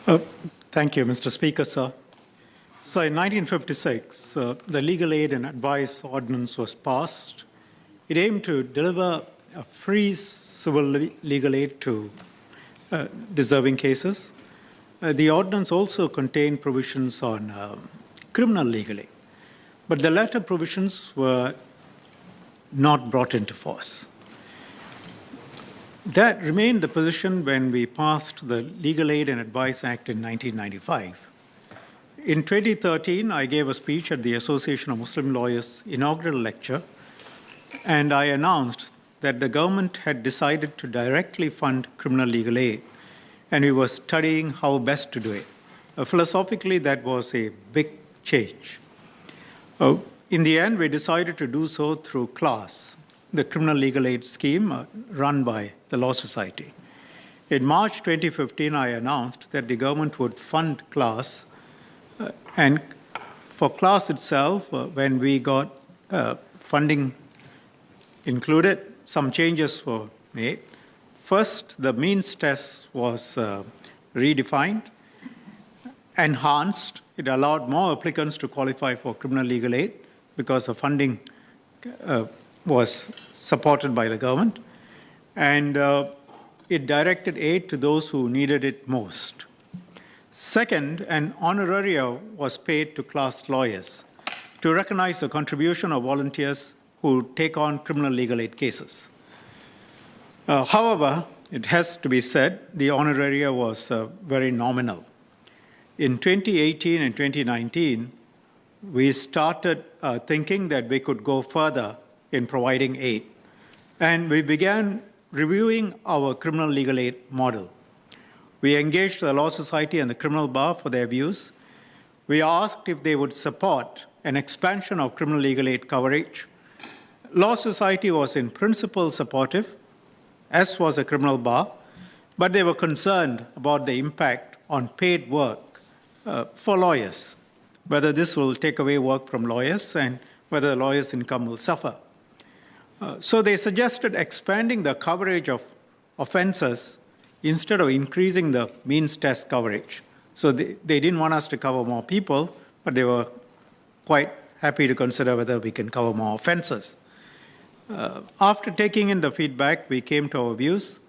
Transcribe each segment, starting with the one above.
Uh, Thank you, Mr. Speaker, sir. So in 1956, the Legal Aid and Advice Ordinance was passed. It aimed to deliver a free civil legal aid to deserving cases. The ordinance also contained provisions on criminal legal aid, but the latter provisions were not brought into force. That remained the position when we passed the Legal Aid and Advice Act in 1995. In 2013, I gave a speech at the Association of Muslim Lawyers' inaugural lecture, and I announced that the government had decided to directly fund criminal legal aid, and we were studying how best to do it. Philosophically, that was a big change. In the end, we decided to do so through CLASS, the criminal legal aid scheme run by the Law Society. In March 2015, I announced that the government would fund CLASS, and for CLASS itself, when we got funding included, some changes were made. First, the means test was redefined, enhanced. It allowed more applicants to qualify for criminal legal aid because the funding was supported by the government, and it directed aid to those who needed it most. Second, an honoraria was paid to CLASS lawyers to recognize the contribution of volunteers who take on criminal legal aid cases. However, it has to be said, the honoraria was very nominal. In 2018 and 2019, we started thinking that we could go further in providing aid, and we began reviewing our criminal legal aid model. We engaged the Law Society and the criminal bar for their views. We asked if they would support an expansion of criminal legal aid coverage. Law Society was in principle supportive, as was the criminal bar, but they were concerned about the impact on paid work for lawyers, whether this will take away work from lawyers and whether the lawyers' income will suffer. So they suggested expanding the coverage of offenses instead of increasing the means test coverage. So they didn't want us to cover more people, but they were quite happy to consider whether we can cover more offenses. After taking in the feedback, we came to our views,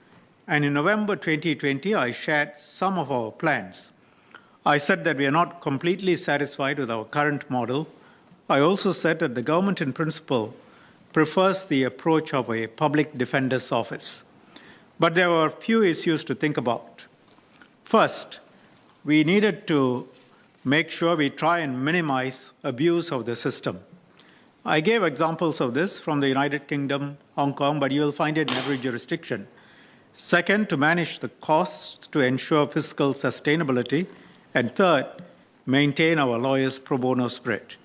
and in November 2020, I shared some of our plans. I said that we are not completely satisfied with our current model. I also said that the government in principle prefers the approach of a public defender's office. But there were a few issues to think about. First, we needed to make sure we try and minimize abuse of the system. I gave examples of this from the United Kingdom, Hong Kong, but you'll find it in every jurisdiction. Second, to manage the costs to ensure fiscal sustainability. And third, maintain our lawyers' pro bono spirit.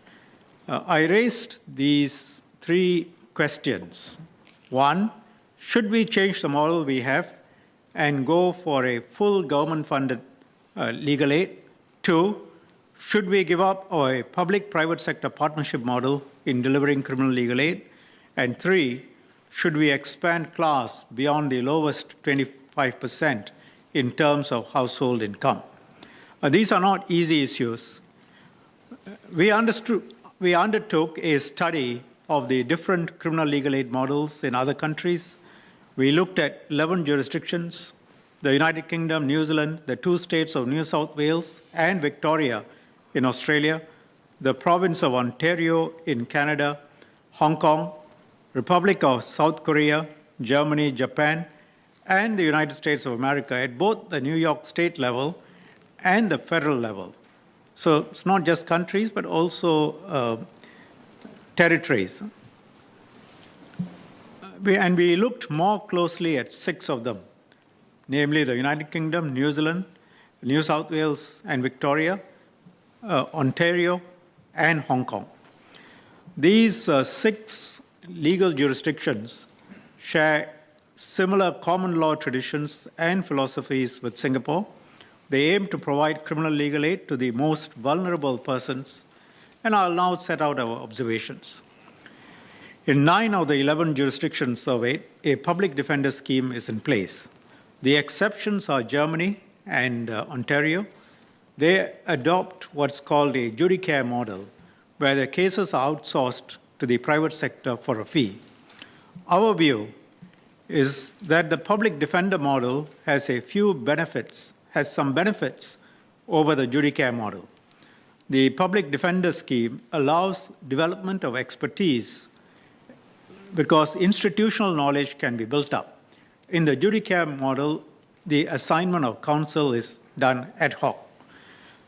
I raised these three questions. One, should we change the model we have and go for a full government-funded legal aid? Two, should we give up our public-private sector partnership model in delivering criminal legal aid? And three, should we expand CLASS beyond the lowest 25% in terms of household income? These are not easy issues. We undertook a study of the different criminal legal aid models in other countries. We looked at 11 jurisdictions, the United Kingdom, New Zealand, the two states of New South Wales and Victoria in Australia, the province of Ontario in Canada, Hong Kong, Republic of South Korea, Germany, Japan, and the United States of America at both the New York state level and the federal level. So it's not just countries, but also territories. We looked more closely at 6 of them, namely the United Kingdom, New Zealand, New South Wales and Victoria, Ontario, and Hong Kong. These 6 legal jurisdictions share similar common law traditions and philosophies with Singapore. They aim to provide criminal legal aid to the most vulnerable persons, and I'll now set out our observations. In 9 of the 11 jurisdictions surveyed, a public defender scheme is in place. The exceptions are Germany and Ontario, they adopt what's called a judicare model, where the cases are outsourced to the private sector for a fee. Our view is that the public defender model has some benefits over the judicare model. The public defender scheme allows development of expertise because institutional knowledge can be built up. In the judicare model, the assignment of counsel is done ad hoc.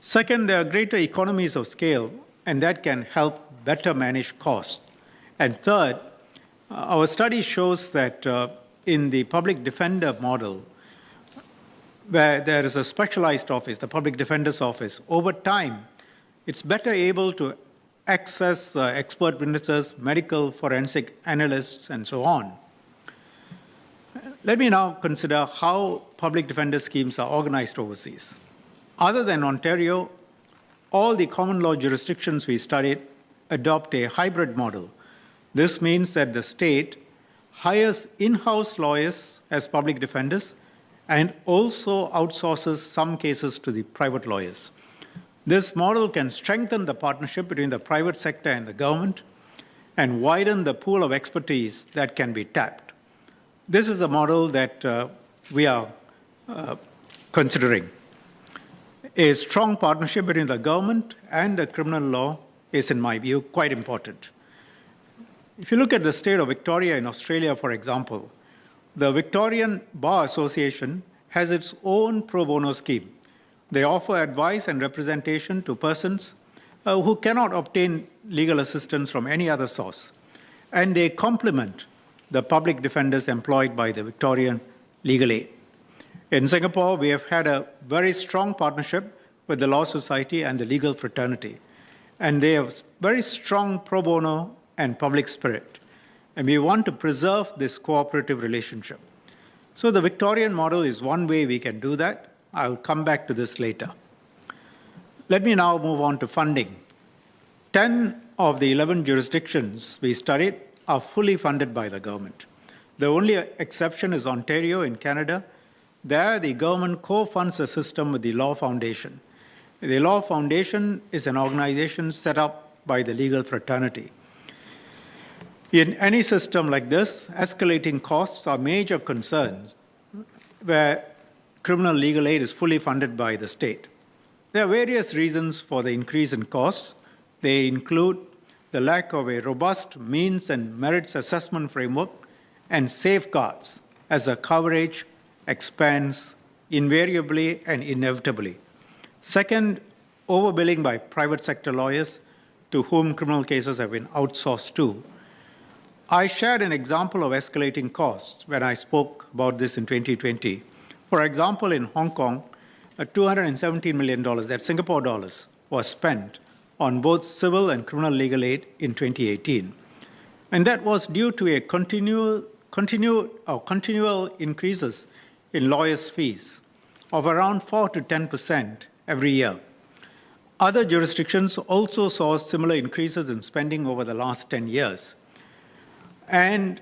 Second, there are greater economies of scale, and that can help better manage costs. And third, our study shows that in the public defender model, where there is a specialized office, the public defender's office, over time, it's better able to access expert witnesses, medical forensic analysts, and so on. Let me now consider how public defender schemes are organized overseas. Other than Ontario, all the common law jurisdictions we studied adopt a hybrid model. This means that the state hires in-house lawyers as public defenders and also outsources some cases to the private lawyers. This model can strengthen the partnership between the private sector and the government and widen the pool of expertise that can be tapped. This is a model that we are considering. A strong partnership between the government and the criminal law is, in my view, quite important. If you look at the state of Victoria in Australia, for example, the Victorian Bar Association has its own pro bono scheme. They offer advice and representation to persons who cannot obtain legal assistance from any other source, and they complement the public defenders employed by the Victorian Legal Aid. In Singapore, we have had a very strong partnership with the Law Society and the legal fraternity, and they have very strong pro bono and public spirit, and we want to preserve this cooperative relationship. So the Victorian model is one way we can do that. I'll come back to this later. Let me now move on to funding. 10 of the 11 jurisdictions we studied are fully funded by the government. The only exception is Ontario in Canada. There, the government co-funds the system with the Law Foundation. The Law Foundation is an organization set up by the legal fraternity. In any system like this, escalating costs are major concerns where criminal legal aid is fully funded by the state. There are various reasons for the increase in costs. They include the lack of a robust means and merits assessment framework and safeguards as the coverage expands invariably and inevitably. Second, overbilling by private sector lawyers to whom criminal cases have been outsourced to. I shared an example of escalating costs when I spoke about this in 2020. For example, in Hong Kong, $217 million, that's Singapore dollars, was spent on both civil and criminal legal aid in 2018. And that was due to a continual increases in lawyers' fees of around 4 to 10% every year. Other jurisdictions also saw similar increases in spending over the last 10 years. And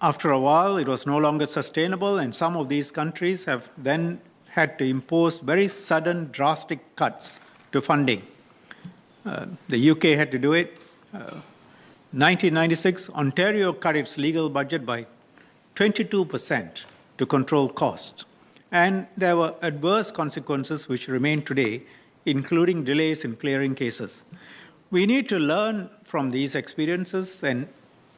after a while, it was no longer sustainable, and some of these countries have then had to impose very sudden, drastic cuts to funding. The UK had to do it. 1996, Ontario cut its legal budget by 22% to control costs. And there were adverse consequences which remain today, including delays in clearing cases. We need to learn from these experiences and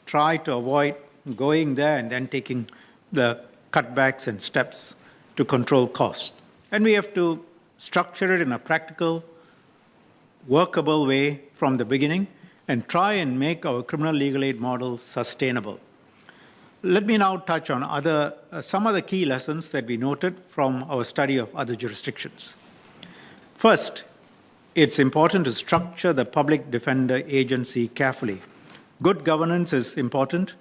try to avoid going there and then taking the cutbacks and steps to control costs. And we have to structure it in a practical, workable way from the beginning and try and make our criminal legal aid model sustainable. Let me now touch on some other key lessons that we noted from our study of other jurisdictions. First, it's important to structure the public defender agency carefully. Good governance is important.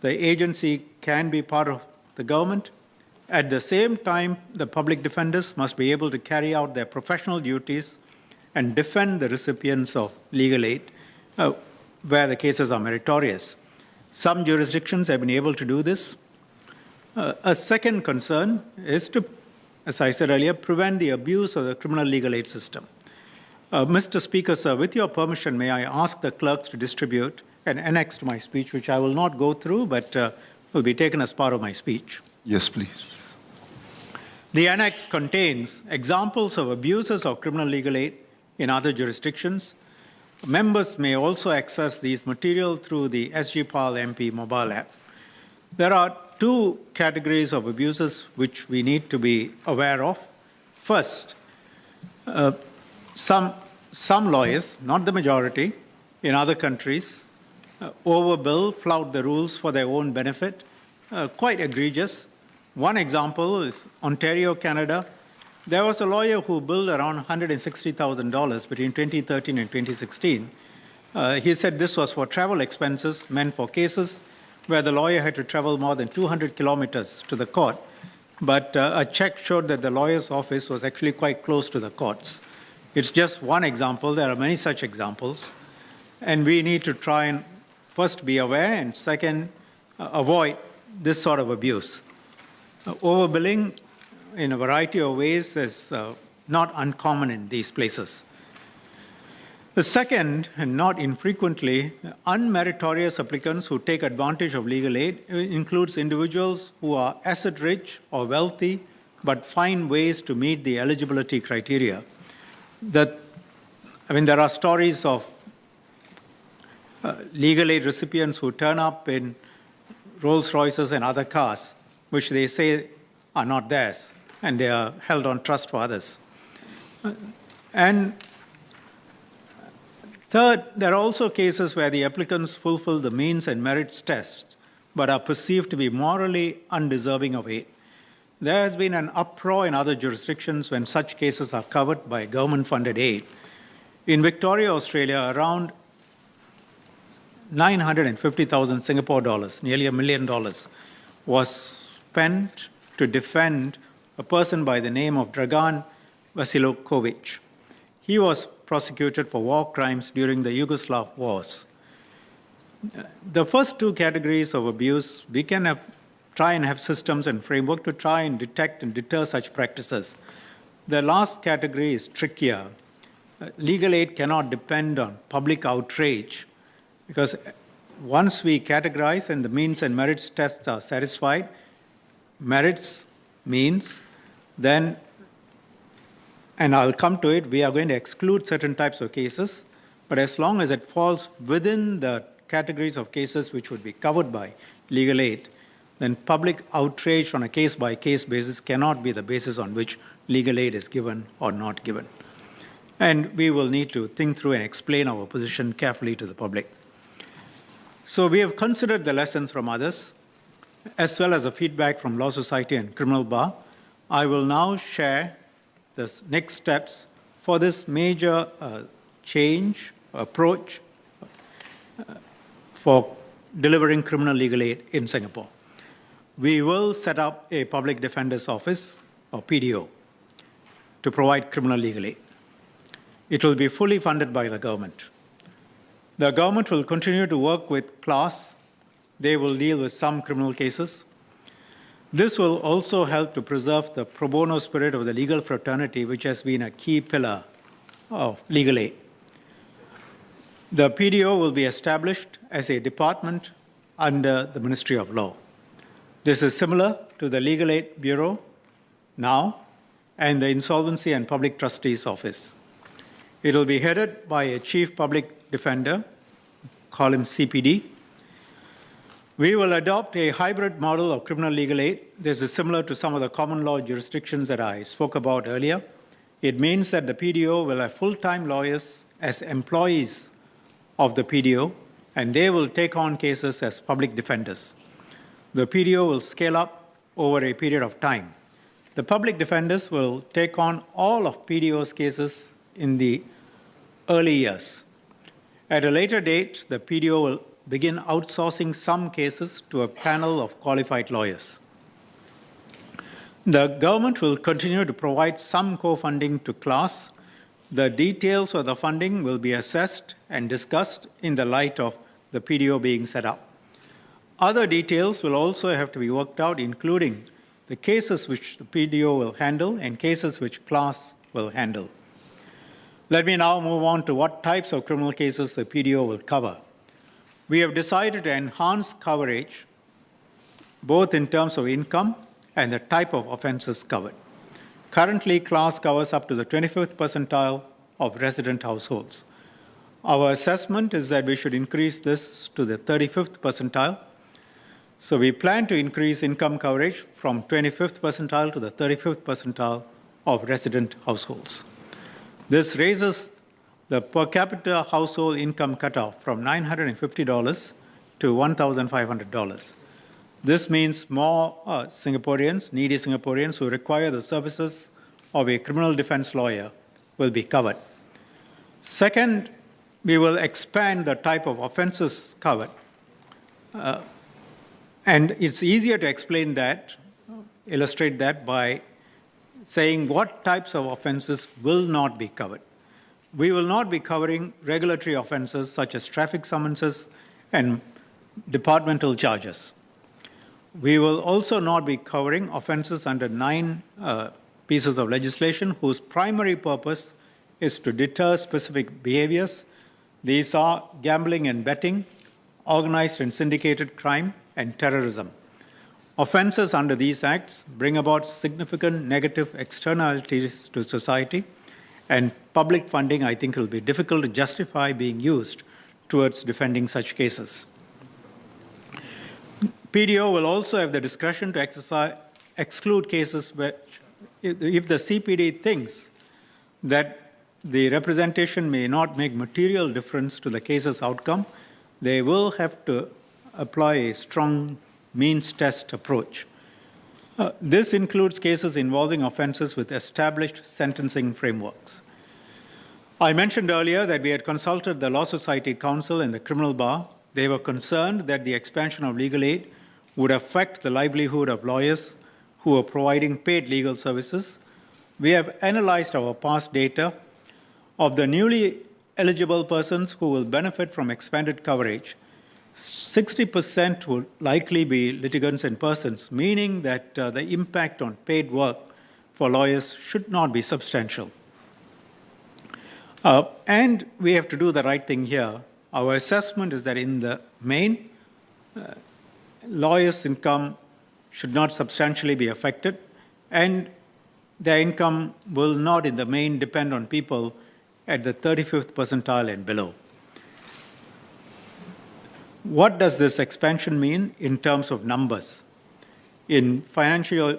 The agency can be part of the government. At the same time, the public defenders must be able to carry out their professional duties and defend the recipients of legal aid where the cases are meritorious. Some jurisdictions have been able to do this. A second concern is to as I said earlier, prevent the abuse of the criminal legal aid system. Mr. Speaker, sir, with your permission, may I ask the clerks to distribute an annex to my speech, which I will not go through, but will be taken as part of my speech. Yes, please. The annex contains examples of abuses of criminal legal aid in other jurisdictions. Members may also access these material through the SGPAL MP mobile app. There are two categories of abuses which we need to be aware of. First, some lawyers, not the majority, in other countries, overbill, flout the rules for their own benefit, quite egregious. One example is Ontario, Canada. There was a lawyer who billed around $160,000 between 2013 and 2016. He said this was for travel expenses meant for cases where the lawyer had to travel more than 200 kilometers to the court, but a check showed that the lawyer's office was actually quite close to the courts. It's just one example. There are many such examples. And we need to try and first be aware and second, avoid this sort of abuse. Overbilling in a variety of ways is not uncommon in these places. The second, and not infrequently, unmeritorious applicants who take advantage of legal aid includes individuals who are asset-rich or wealthy but find ways to meet the eligibility criteria. There are stories of legal aid recipients who turn up in Rolls Royces and other cars, which they say are not theirs, and they are held on trust for others. And third, there are also cases where the applicants fulfill the means and merits test, but are perceived to be morally undeserving of aid. There has been an uproar in other jurisdictions when such cases are covered by government-funded aid. In Victoria, Australia, around 950,000 Singapore dollars, nearly $1 million, was spent to defend a person by the name of Dragan Vasilokovic. He was prosecuted for war crimes during the Yugoslav wars. The first two categories of abuse, we can try and have systems and framework to try and detect and deter such practices. The last category is trickier. Legal aid cannot depend on public outrage, because once we categorize and the means and merits tests are satisfied, merits, means, then, and I'll come to it, we are going to exclude certain types of cases, but as long as it falls within the categories of cases which would be covered by legal aid, then public outrage on a case-by-case basis cannot be the basis on which legal aid is given or not given. And we will need to think through and explain our position carefully to the public. So we have considered the lessons from others, as well as the feedback from Law Society and Criminal Bar. I will now share the next steps for this major approach for delivering criminal legal aid in Singapore. We will set up a public defender's office, or PDO, to provide criminal legal aid. It will be fully funded by the government. The government will continue to work with CLAS. They will deal with some criminal cases. This will also help to preserve the pro bono spirit of the legal fraternity, which has been a key pillar of legal aid. The PDO will be established as a department under the Ministry of Law. This is similar to the Legal Aid Bureau now and the Insolvency and Public Trustees Office. It will be headed by a chief public defender, call him CPD. We will adopt a hybrid model of criminal legal aid. This is similar to some of the common law jurisdictions that I spoke about earlier. It means that the PDO will have full-time lawyers as employees of the PDO, and they will take on cases as public defenders. The PDO will scale up over a period of time. The public defenders will take on all of PDO's cases in the early years. At a later date, the PDO will begin outsourcing some cases to a panel of qualified lawyers. The government will continue to provide some co-funding to CLAS. The details of the funding will be assessed and discussed in the light of the PDO being set up. Other details will also have to be worked out, including the cases which the PDO will handle and cases which class will handle. Let me now move on to what types of criminal cases the PDO will cover. We have decided to enhance coverage both in terms of income and the type of offenses covered. Currently, class covers up to the 25th percentile of resident households. Our assessment is that we should increase this to the 35th percentile. So we plan to increase income coverage from 25th percentile to the 35th percentile of resident households. This raises the per capita household income cutoff from $950 to $1,500. This means more Singaporeans, needy Singaporeans who require the services of a criminal defense lawyer will be covered. Second, we will expand the type of offenses covered. And it's easier to explain that, illustrate that by saying what types of offenses will not be covered. We will not be covering regulatory offenses such as traffic summonses and departmental charges. We will also not be covering offenses under 9 pieces of legislation whose primary purpose is to deter specific behaviors. These are gambling and betting, organized and syndicated crime, and terrorism. Offenses under these acts bring about significant negative externalities to society, and public funding, I think, will be difficult to justify being used towards defending such cases. PDO will also have the discretion to exclude cases where, if the CPD thinks that the representation may not make material difference to the case's outcome, they will have to apply a strong means test approach. This includes cases involving offenses with established sentencing frameworks. I mentioned earlier that we had consulted the Law Society Council and the Criminal Bar. They were concerned that the expansion of legal aid would affect the livelihood of lawyers who are providing paid legal services. We have analyzed our past data of the newly eligible persons who will benefit from expanded coverage. 60% will likely be litigants and persons, meaning that the impact on paid work for lawyers should not be substantial. And we have to do the right thing here. Our assessment is that in the main, lawyers' income should not substantially be affected, and their income will not in the main depend on people at the 35th percentile and below. What does this expansion mean in terms of numbers? In financial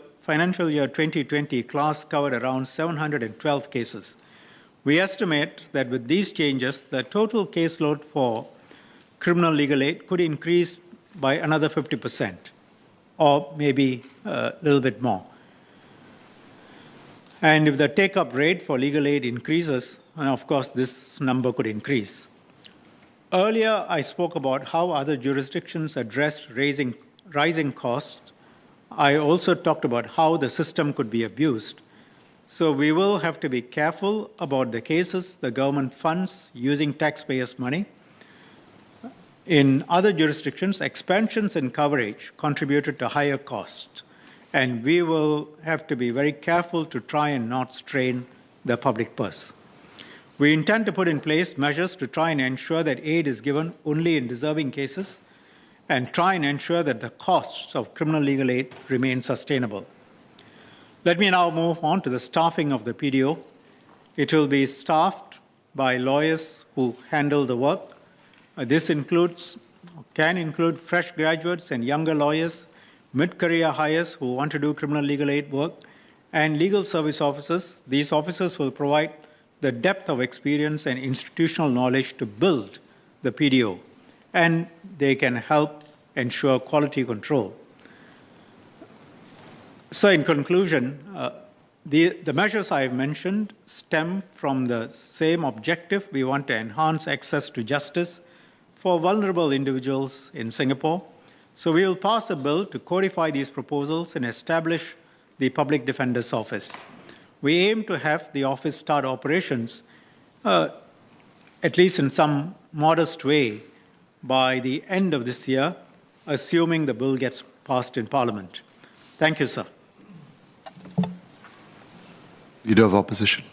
year 2020, class covered around 712 cases. We estimate that with these changes, the total caseload for criminal legal aid could increase by another 50%, or maybe a little bit more. And if the take-up rate for legal aid increases, and of course this number could increase. Earlier, I spoke about how other jurisdictions addressed rising costs. I also talked about how the system could be abused. So we will have to be careful about the cases the government funds using taxpayers' money. In other jurisdictions, expansions in coverage contributed to higher costs, and we will have to be very careful to try and not strain the public purse. We intend to put in place measures to try and ensure that aid is given only in deserving cases and try and ensure that the costs of criminal legal aid remain sustainable. Let me now move on to the staffing of the PDO. It will be staffed by lawyers who handle the work. This can include fresh graduates and younger lawyers, mid-career hires who want to do criminal legal aid work, and legal service officers. These officers will provide the depth of experience and institutional knowledge to build the PDO, and they can help ensure quality control. So in conclusion, the measures I have mentioned stem from the same objective. We want to enhance access to justice for vulnerable individuals in Singapore. So we will pass a bill to codify these proposals and establish the Public Defender's Office. We aim to have the office start operations, at least in some modest way, by the end of this year, assuming the bill gets passed in Parliament. Thank you, sir. Leader of Opposition.